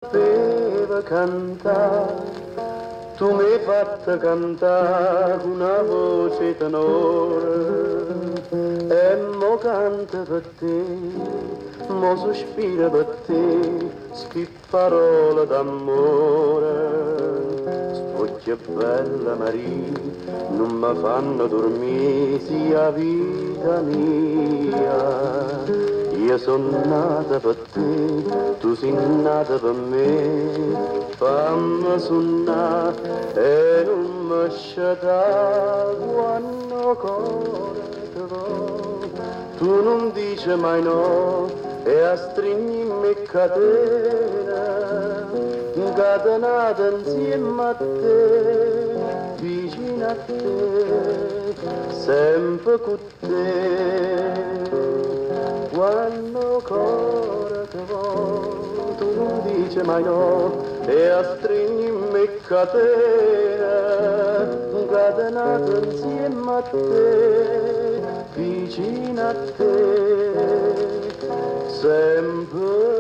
Sapeva cantare, tu mi hai fatto cantare con una voce tenore e mo canta per te, mo sospira per te, parole d'amore. Spocchia bella Maria, non mi fanno dormire, sia vita mia. Io sono nata per te, tu sei nata per me, fammi suonare e non mi sciatare quando cuore ti va. Tu non dici mai no e a stringimi catena, incatenata insieme a te, vicino a te, sempre con te. Quando cuore ti va, tu non dici mai no e a stringimi catena, incatenata insieme a te, vicino a te, sempre